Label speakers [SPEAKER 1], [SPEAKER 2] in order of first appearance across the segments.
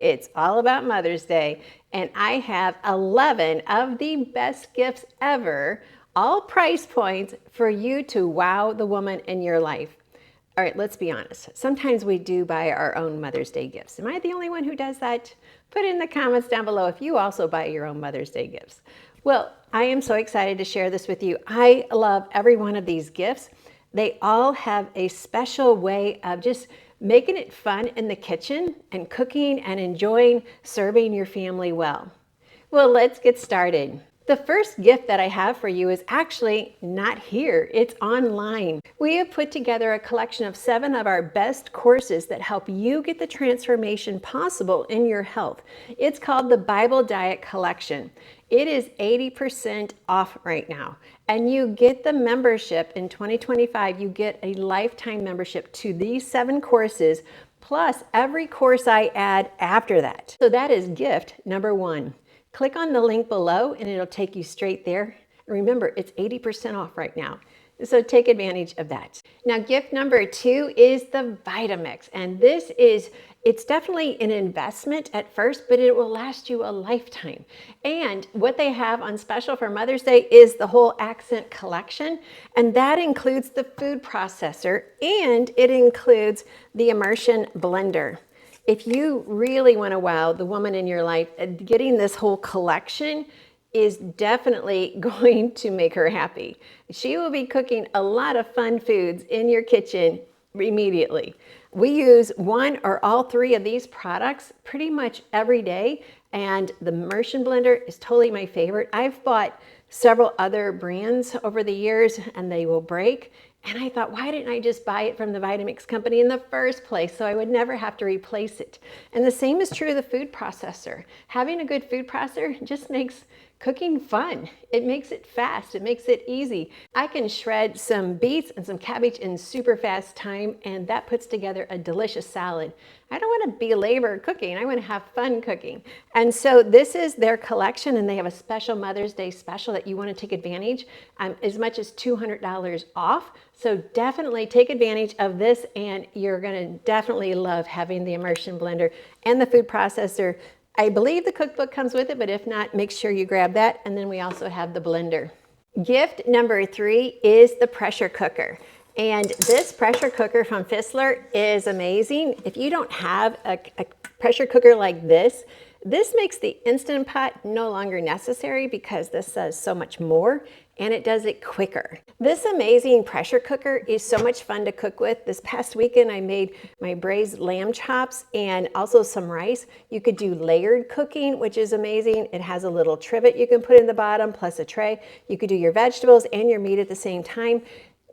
[SPEAKER 1] It's all about Mother's Day, and I have 11 of the best gifts ever, all price points for you to wow the woman in your life. All right, let's be honest. Sometimes we do buy our own Mother's Day gifts. Am I the only one who does that? Put in the comments down below if you also buy your own Mother's Day gifts. Well, I am so excited to share this with you. I love every one of these gifts. They all have a special way of just making it fun in the kitchen and cooking and enjoying serving your family well. Well, let's get started. The first gift that I have for you is actually not here, it's online. We have put together a collection of 7 of our best courses that help you get the transformation possible in your health. It's called the Bible Diet Collection. It is 80% off right now, and you get the membership in 2025. You get a lifetime membership to these 7 courses, plus every course I add after that. So that is gift number 1. Click on the link below and it'll take you straight there. And remember, it's 80% off right now. So take advantage of that. Now, gift number 2 is the Vitamix. And it's definitely an investment at first, but it will last you a lifetime. And what they have on special for Mother's Day is the whole accent collection. And that includes the food processor and it includes the immersion blender. If you really want to wow the woman in your life, getting this whole collection is definitely going to make her happy. She will be cooking a lot of fun foods in your kitchen immediately. We use 1 or all 3 of these products pretty much every day, and the immersion blender is totally my favorite. I've bought several other brands over the years and they will break. And I thought, why didn't I just buy it from the Vitamix company in the first place so I would never have to replace it? And the same is true of the food processor. Having a good food processor just makes cooking fun. It makes it fast. It makes it easy. I can shred some beets and some cabbage in super fast time, and that puts together a delicious salad. I don't want to belabor cooking. I want to have fun cooking. And so this is their collection, and they have a special Mother's Day special that you want to take advantage, as much as $200 off. So definitely take advantage of this, and you're going to definitely love having the immersion blender and the food processor. I believe the cookbook comes with it, but if not, make sure you grab that. And then we also have the blender. Gift number 3 is the pressure cooker. And this pressure cooker from Fissler is amazing. If you don't have a pressure cooker like this makes the Instant Pot no longer necessary because this does so much more and it does it quicker. This amazing pressure cooker is so much fun to cook with. This past weekend I made my braised lamb chops and also some rice. You could do layered cooking, which is amazing. It has a little trivet you can put in the bottom plus a tray. You could do your vegetables and your meat at the same time.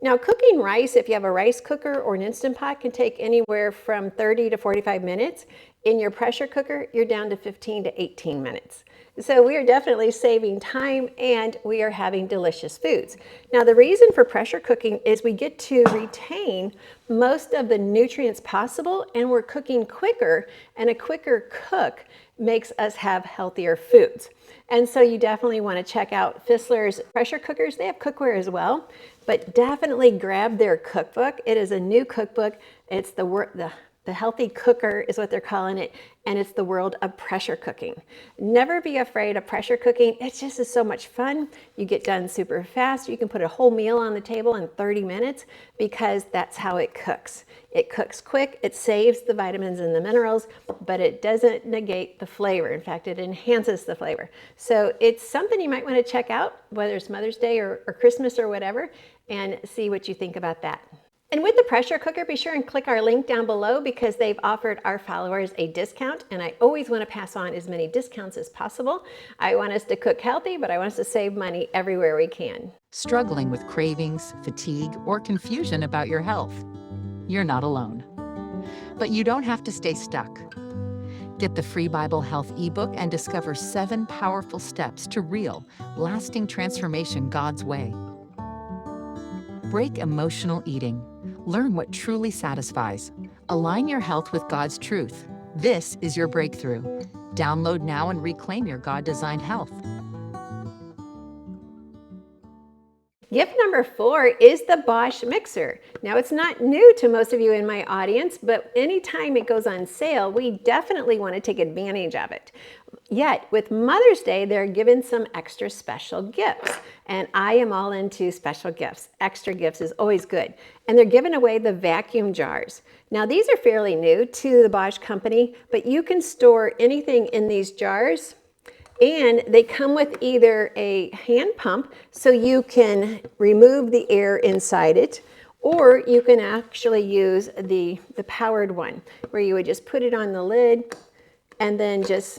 [SPEAKER 1] Now, cooking rice, if you have a rice cooker or an Instant Pot, can take anywhere from 30 to 45 minutes. In your pressure cooker, you're down to 15 to 18 minutes. So we are definitely saving time and we are having delicious foods. Now, the reason for pressure cooking is we get to retain most of the nutrients possible and we're cooking quicker, and a quicker cook makes us have healthier foods. And so you definitely want to check out Fissler's pressure cookers. They have cookware as well, but definitely grab their cookbook. It is a new cookbook. It's the Healthy Cooker is what they're calling it, and it's the world of pressure cooking. Never be afraid of pressure cooking. It just is so much fun. You get done super fast. You can put a whole meal on the table in 30 minutes because that's how it cooks. It cooks quick, it saves the vitamins and the minerals, but it doesn't negate the flavor. In fact, it enhances the flavor. So it's something you might want to check out, whether it's Mother's Day or Christmas or whatever, and see what you think about that. And with the pressure cooker, be sure and click our link down below because they've offered our followers a discount, and I always want to pass on as many discounts as possible. I want us to cook healthy, but I want us to save money everywhere we can.
[SPEAKER 2] Struggling with cravings, fatigue, or confusion about your health? You're not alone. But you don't have to stay stuck. Get the free Bible Health ebook and discover 7 powerful steps to real, lasting transformation God's way. Break emotional eating. Learn what truly satisfies. Align your health with God's truth. This is your breakthrough. Download now and reclaim your God-designed health.
[SPEAKER 1] Gift number 4 is the Bosch mixer. Now, it's not new to most of you in my audience, but anytime it goes on sale, we definitely want to take advantage of it. Yet, with Mother's Day, they're giving some extra special gifts. And I am all into special gifts. Extra gifts is always good. And they're giving away the vacuum jars. Now, these are fairly new to the Bosch company, but you can store anything in these jars. And they come with either a hand pump, so you can remove the air inside it, or you can actually use the powered one, where you would just put it on the lid and then just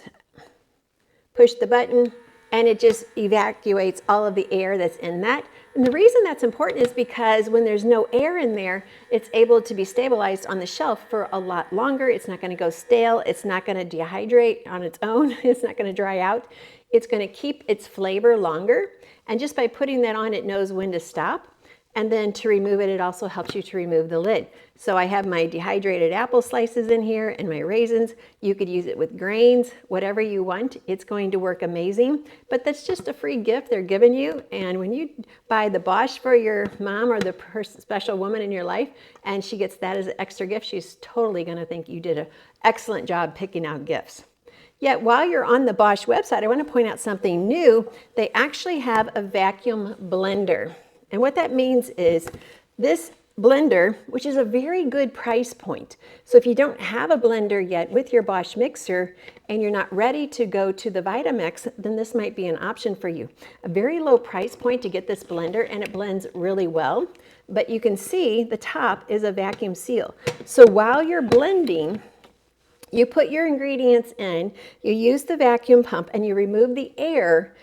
[SPEAKER 1] push the button, and it just evacuates all of the air that's in that. And the reason that's important is because when there's no air in there, it's able to be stabilized on the shelf for a lot longer. It's not going to go stale. It's not going to dehydrate on its own. It's not going to dry out. It's going to keep its flavor longer. And just by putting that on, it knows when to stop. And then to remove it, it also helps you to remove the lid. So I have my dehydrated apple slices in here and my raisins. You could use it with grains, whatever you want. It's going to work amazing. But that's just a free gift they're giving you. And when you buy the Bosch for your mom or the special woman in your life, and she gets that as an extra gift, she's totally going to think you did an excellent job picking out gifts. Yet while you're on the Bosch website, I want to point out something new. They actually have a vacuum blender. And what that means is this blender, which is a very good price point. So if you don't have a blender yet with your Bosch mixer and you're not ready to go to the Vitamix, then this might be an option for you. A very low price point to get this blender, and it blends really well. But you can see the top is a vacuum seal. So while you're blending, you put your ingredients in, you use the vacuum pump, and you remove the air.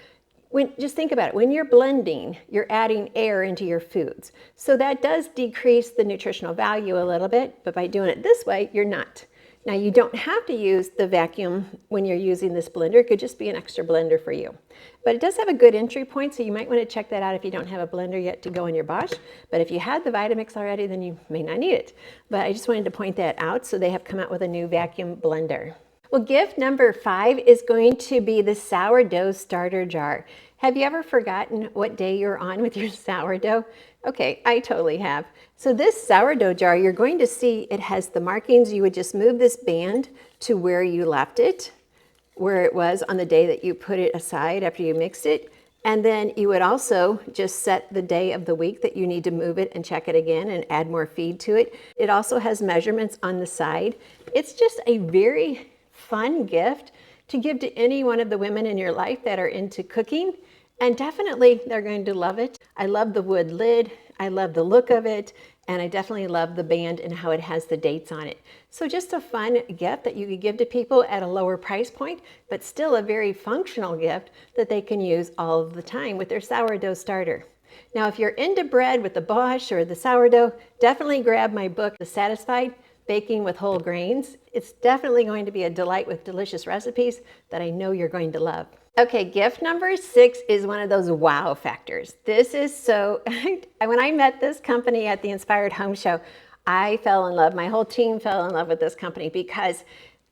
[SPEAKER 1] Just think about it. When you're blending, you're adding air into your foods. So that does decrease the nutritional value a little bit, but by doing it this way, you're not. Now, you don't have to use the vacuum when you're using this blender. It could just be an extra blender for you. But it does have a good entry point, so you might want to check that out if you don't have a blender yet to go in your Bosch. But if you had the Vitamix already, then you may not need it. But I just wanted to point that out. So they have come out with a new vacuum blender. Well, gift number 5 is going to be the sourdough starter jar. Have you ever forgotten what day you're on with your sourdough? Okay, I totally have. So this sourdough jar, you're going to see it has the markings. You would just move this band to where you left it, where it was on the day that you put it aside after you mixed it. And then you would also just set the day of the week that you need to move it and check it again and add more feed to it. It also has measurements on the side. It's just a very fun gift to give to any one of the women in your life that are into cooking. And definitely they're going to love it. I love the wood lid. I love the look of it. And I definitely love the band and how it has the dates on it. So just a fun gift that you could give to people at a lower price point, but still a very functional gift that they can use all of the time with their sourdough starter. Now, if you're into bread with the Bosch or the sourdough, definitely grab my book, The Satisfied Baking with Whole Grains. It's definitely going to be a delight with delicious recipes that I know you're going to love. Okay, gift number 6 is one of those wow factors. This is so, when I met this company at the Inspired Home Show, I fell in love. My whole team fell in love with this company because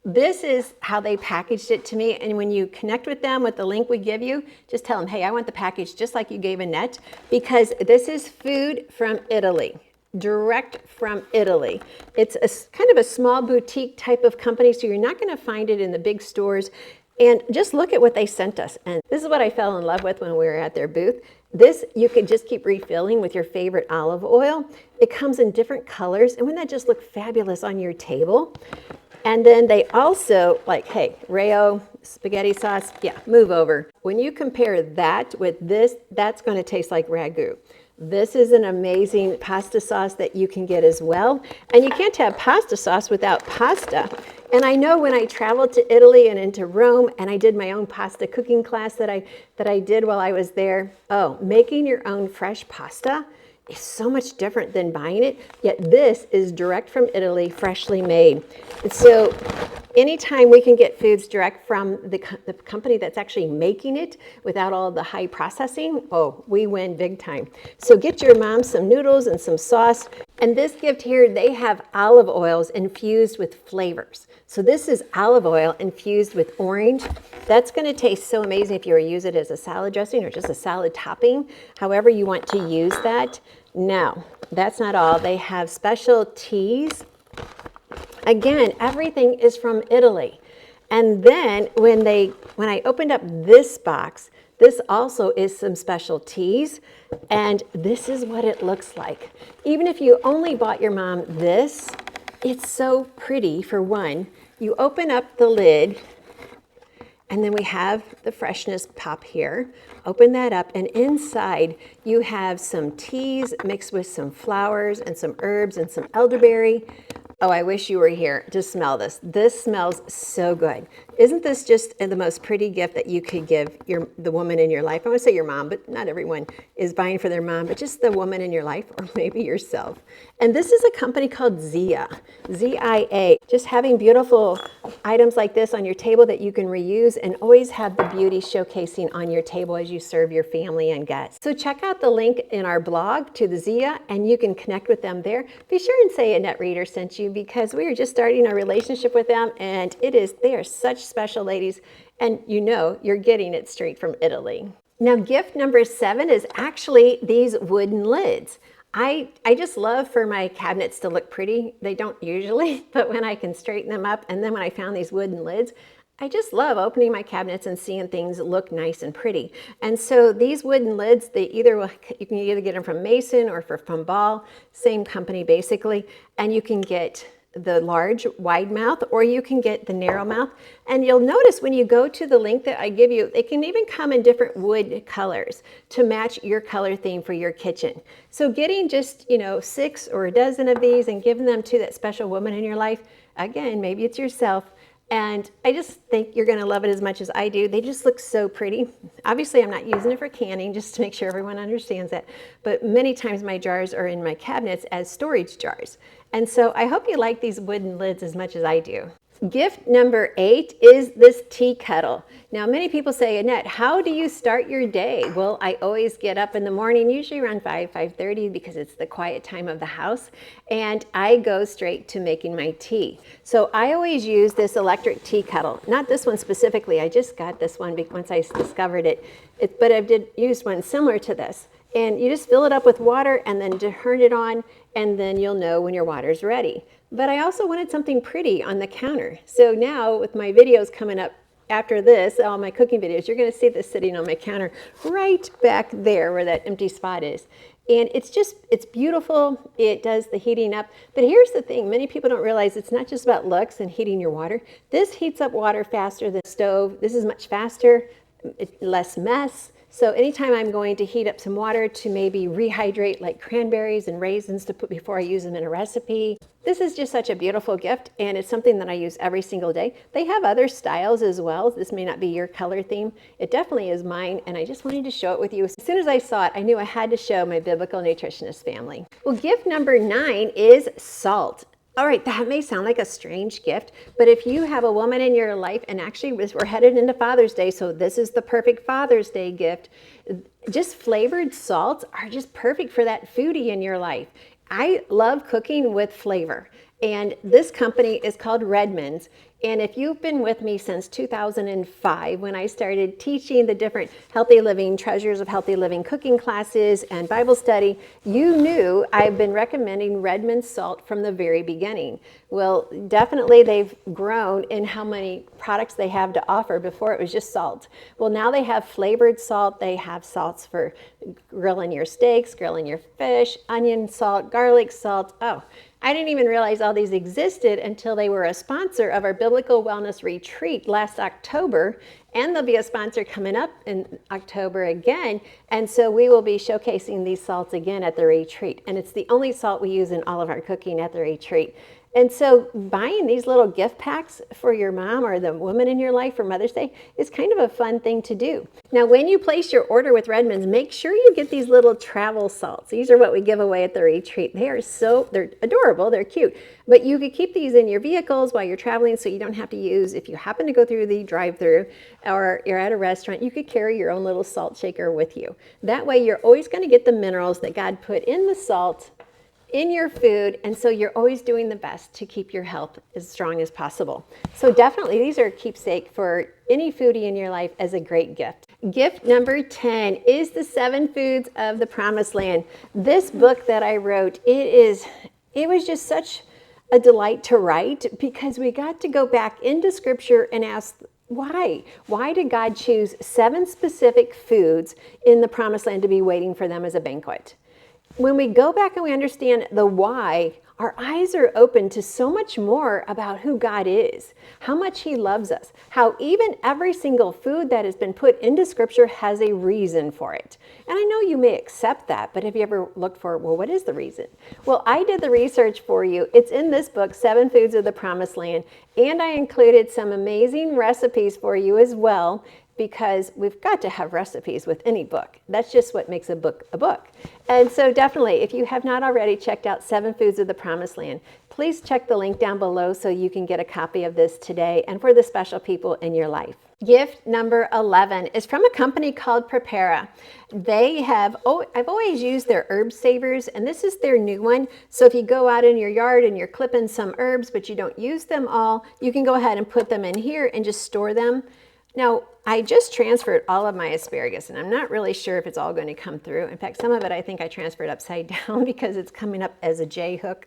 [SPEAKER 1] this is how they packaged it to me. And when you connect with them with the link we give you, just tell them, hey, I want the package just like you gave Annette, because this is food from Italy. Direct from Italy. It's a kind of a small boutique type of company, so you're not going to find it in the big stores. And just look at what they sent us. And this is what I fell in love with when we were at their booth. This, you could just keep refilling with your favorite olive oil. It comes in different colors. And wouldn't that just look fabulous on your table? And then they also, like, hey, Rayo, spaghetti sauce, yeah, move over. When you compare that with this, that's going to taste like ragu. This is an amazing pasta sauce that you can get as well. And you can't have pasta sauce without pasta. And I know when I traveled to Italy and into Rome, and I did my own pasta cooking class that I did while I was there, making your own fresh pasta is so much different than buying it, yet this is direct from Italy, freshly made. And so anytime we can get foods direct from the company that's actually making it without all the high processing, oh, we win big time. So get your mom some noodles and some sauce. And this gift here, they have olive oils infused with flavors. So this is olive oil infused with orange. That's going to taste so amazing if you were to use it as a salad dressing or just a salad topping, however you want to use that. Now, that's not all. They have special teas. Again, everything is from Italy. And then when I opened up this box, this also is some special teas, and this is what it looks like. Even if you only bought your mom this, it's so pretty. For one, you open up the lid, and then we have the freshness pop here. Open that up, and inside you have some teas mixed with some flowers and some herbs and some elderberry. Oh, I wish you were here to smell this. This smells so good. Isn't this just the most pretty gift that you could give the woman in your life? I want to say your mom, but not everyone is buying for their mom, but just the woman in your life, or maybe yourself. And this is a company called Zia, Z-I-A. Just having beautiful items like this on your table that you can reuse and always have the beauty showcasing on your table as you serve your family and guests. So check out the link in our blog to the Zia, and you can connect with them there. Be sure and say Annette Reader sent you, because we are just starting a relationship with them, and they are such special ladies, and you're getting it straight from Italy. Now, gift number 7 is actually these wooden lids. I just love for my cabinets to look pretty. They don't usually, but when I can straighten them up, and then when I found these wooden lids, I just love opening my cabinets and seeing things look nice and pretty. And so these wooden lids, you can either get them from Mason or from Ball, same company basically, and you can get the large wide mouth, or you can get the narrow mouth. And you'll notice when you go to the link that I give you, it can even come in different wood colors to match your color theme for your kitchen. So getting just 6 or a dozen of these and giving them to that special woman in your life, again, maybe it's yourself, and I just think you're going to love it as much as I do. They just look so pretty. Obviously, I'm not using it for canning, just to make sure everyone understands that. But many times my jars are in my cabinets as storage jars. And so I hope you like these wooden lids as much as I do. Gift number 8 is this tea kettle. Now, many people say, Annette, how do you start your day? Well, I always get up in the morning, usually around 5:30, because it's the quiet time of the house, and I go straight to making my tea. So I always use this electric tea kettle. Not this one specifically. I just got this one once I discovered it. But I used one similar to this. And you just fill it up with water and then turn it on, and then you'll know when your water's ready. But I also wanted something pretty on the counter. So now with my videos coming up after this, all my cooking videos, you're going to see this sitting on my counter right back there where that empty spot is. And it's beautiful. It does the heating up. But here's the thing. Many people don't realize it's not just about looks and heating your water. This heats up water faster than the stove. This is much faster, less mess. So anytime I'm going to heat up some water to maybe rehydrate like cranberries and raisins to put before I use them in a recipe, this is just such a beautiful gift, and it's something that I use every single day. They have other styles as well. This may not be your color theme. It definitely is mine, and I just wanted to show it with you. As soon as I saw it, I knew I had to show my biblical nutritionist family. Well, gift number 9 is salt. All right, that may sound like a strange gift, but if you have a woman in your life, and actually we're headed into Father's Day, so this is the perfect Father's Day gift, just flavored salts are just perfect for that foodie in your life. I love cooking with flavor, and this company is called Redmond's. And if you've been with me since 2005, when I started teaching the different healthy living, treasures of healthy living cooking classes and Bible study, you knew I've been recommending Redmond salt from the very beginning. Well, definitely they've grown in how many products they have to offer. Before it was just salt. Well, now they have flavored salt. They have salts for grilling your steaks, grilling your fish, onion salt, garlic salt. Oh, I didn't even realize all these existed until they were a sponsor of our Biblical Wellness Retreat last October, and they'll be a sponsor coming up in October again, and so we will be showcasing these salts again at the retreat, and it's the only salt we use in all of our cooking at the retreat. And so buying these little gift packs for your mom or the woman in your life for Mother's Day is kind of a fun thing to do. Now, when you place your order with Redmond's, make sure you get these little travel salts. These are what we give away at the retreat. They're adorable, they're cute, but you could keep these in your vehicles while you're traveling so you don't have to use, if you happen to go through the drive-through or you're at a restaurant, you could carry your own little salt shaker with you. That way you're always going to get the minerals that God put in the salt in your food, and so you're always doing the best to keep your health as strong as possible. So definitely these are a keepsake for any foodie in your life as a great gift. Gift number 10 is the 7 Foods of the Promised Land. This book that I wrote, it was just such a delight to write because we got to go back into scripture and ask, why? Why did God choose 7 specific foods in the Promised Land to be waiting for them as a banquet? When we go back and we understand the why, our eyes are open to so much more about who God is, how much He loves us, how even every single food that has been put into Scripture has a reason for it. And I know you may accept that, but have you ever looked for, well, what is the reason? Well, I did the research for you. It's in this book, 7 Foods of the Promised Land, and I included some amazing recipes for you as well, because we've got to have recipes with any book. That's just what makes a book a book. And so definitely, if you have not already checked out 7 Foods of the Promised Land, please check the link down below so you can get a copy of this today and for the special people in your life. Gift number 11 is from a company called Prepara. I've always used their herb savers, and this is their new one. So if you go out in your yard and you're clipping some herbs, but you don't use them all, you can go ahead and put them in here and just store them. Now, I just transferred all of my asparagus, and I'm not really sure if it's all going to come through. In fact, some of it I think I transferred upside down because it's coming up as a J hook.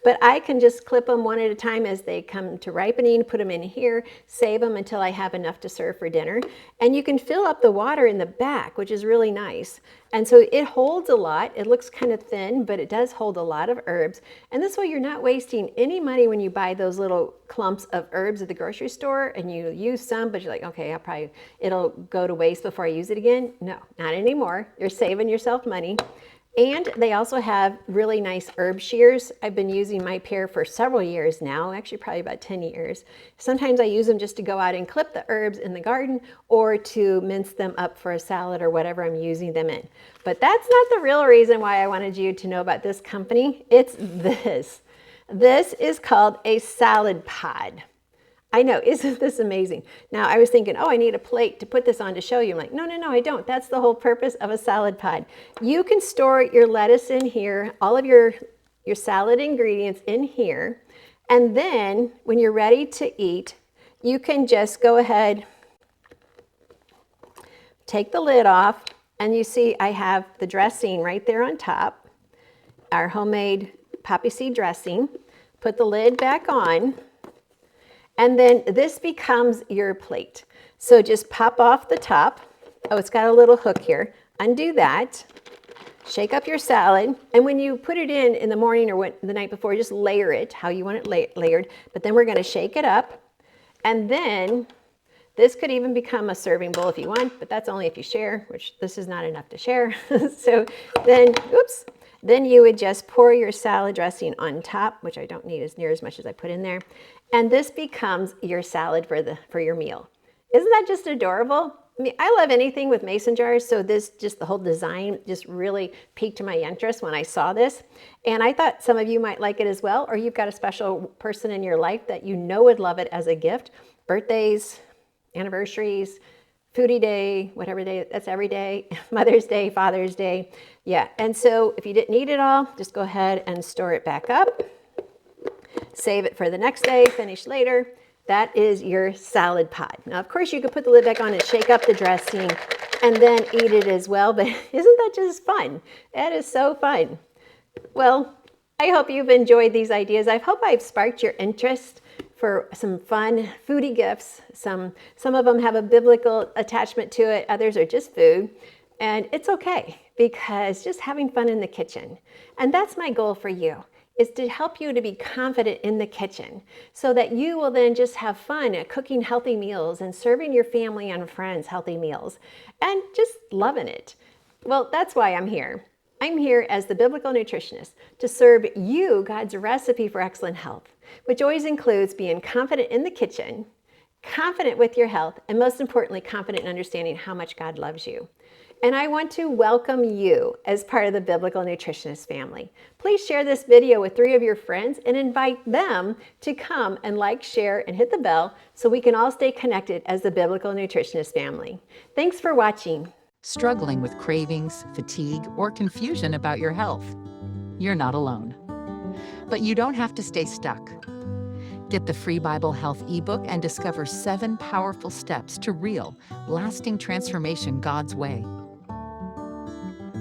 [SPEAKER 1] But I can just clip them one at a time as they come to ripening, put them in here, save them until I have enough to serve for dinner. And you can fill up the water in the back, which is really nice. And so it holds a lot. It looks kind of thin, but it does hold a lot of herbs. And this way you're not wasting any money when you buy those little clumps of herbs at the grocery store and you use some, but you're like, okay, it'll go to waste before I use it again. No, not anymore. You're saving yourself money. And they also have really nice herb shears. I've been using my pair for several years now, actually probably about 10 years. Sometimes I use them just to go out and clip the herbs in the garden or to mince them up for a salad or whatever I'm using them in. But that's not the real reason why I wanted you to know about this company. It's this. This is called a salad pod. I know, isn't this amazing? Now I was thinking, oh, I need a plate to put this on to show you. I'm like, no, I don't. That's the whole purpose of a salad pod. You can store your lettuce in here, all of your salad ingredients in here. And then when you're ready to eat, you can just go ahead, take the lid off, and you see I have the dressing right there on top, our homemade poppy seed dressing. Put the lid back on. And then this becomes your plate. So just pop off the top. Oh, it's got a little hook here. Undo that. Shake up your salad. And when you put it in the morning or the night before, just layer it how you want it layered. But then we're going to shake it up. And then this could even become a serving bowl if you want, but that's only if you share, which this is not enough to share. So then, then you would just pour your salad dressing on top, which I don't need near as much as I put in there. And this becomes your salad for your meal. Isn't that just adorable? I mean, I love anything with mason jars, so the whole design just really piqued my interest when I saw this. And I thought some of you might like it as well, or you've got a special person in your life that you know would love it as a gift. Birthdays, anniversaries, foodie day, whatever day, that's every day, Mother's Day, Father's Day. Yeah, and so if you didn't need it all, just go ahead and store it back up. Save it for the next day, finish later. That is your salad pod. Now, of course, you could put the lid back on and shake up the dressing and then eat it as well, but isn't that just fun? That is so fun. Well, I hope you've enjoyed these ideas. I hope I've sparked your interest for some fun foodie gifts. Some of them have a biblical attachment to it. Others are just food. And it's okay, because just having fun in the kitchen. And that's my goal for you, is to help you to be confident in the kitchen so that you will then just have fun at cooking healthy meals and serving your family and friends healthy meals and just loving it. Well, that's why I'm here. I'm here as the biblical nutritionist to serve you God's recipe for excellent health, which always includes being confident in the kitchen, confident with your health, and most importantly, confident in understanding how much God loves you. And I want to welcome you as part of the Biblical Nutritionist family. Please share this video with 3 of your friends and invite them to come and like, share, and hit the bell so we can all stay connected as the Biblical Nutritionist family. Thanks for watching.
[SPEAKER 2] Struggling with cravings, fatigue, or confusion about your health? You're not alone. But you don't have to stay stuck. Get the free Bible Health ebook and discover 7 powerful steps to real, lasting transformation God's way.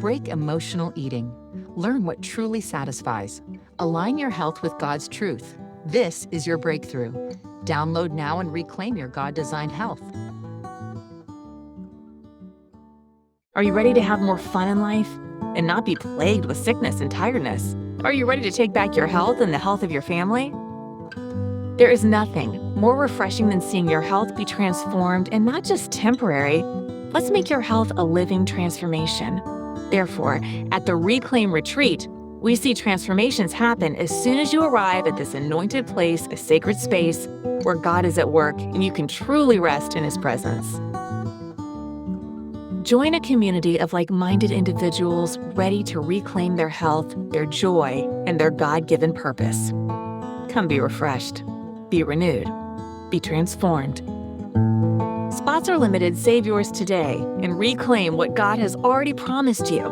[SPEAKER 2] Break emotional eating. Learn what truly satisfies. Align your health with God's truth. This is your breakthrough. Download now and reclaim your God-designed health.
[SPEAKER 3] Are you ready to have more fun in life and not be plagued with sickness and tiredness? Are you ready to take back your health and the health of your family? There is nothing more refreshing than seeing your health be transformed, and not just temporary. Let's make your health a living transformation. Therefore, at the Reclaim Retreat, we see transformations happen as soon as you arrive at this anointed place, a sacred space where God is at work and you can truly rest in His presence. Join a community of like-minded individuals ready to reclaim their health, their joy, and their God-given purpose. Come be refreshed, be renewed, be transformed. Spots are limited. Save yours today and reclaim what God has already promised you.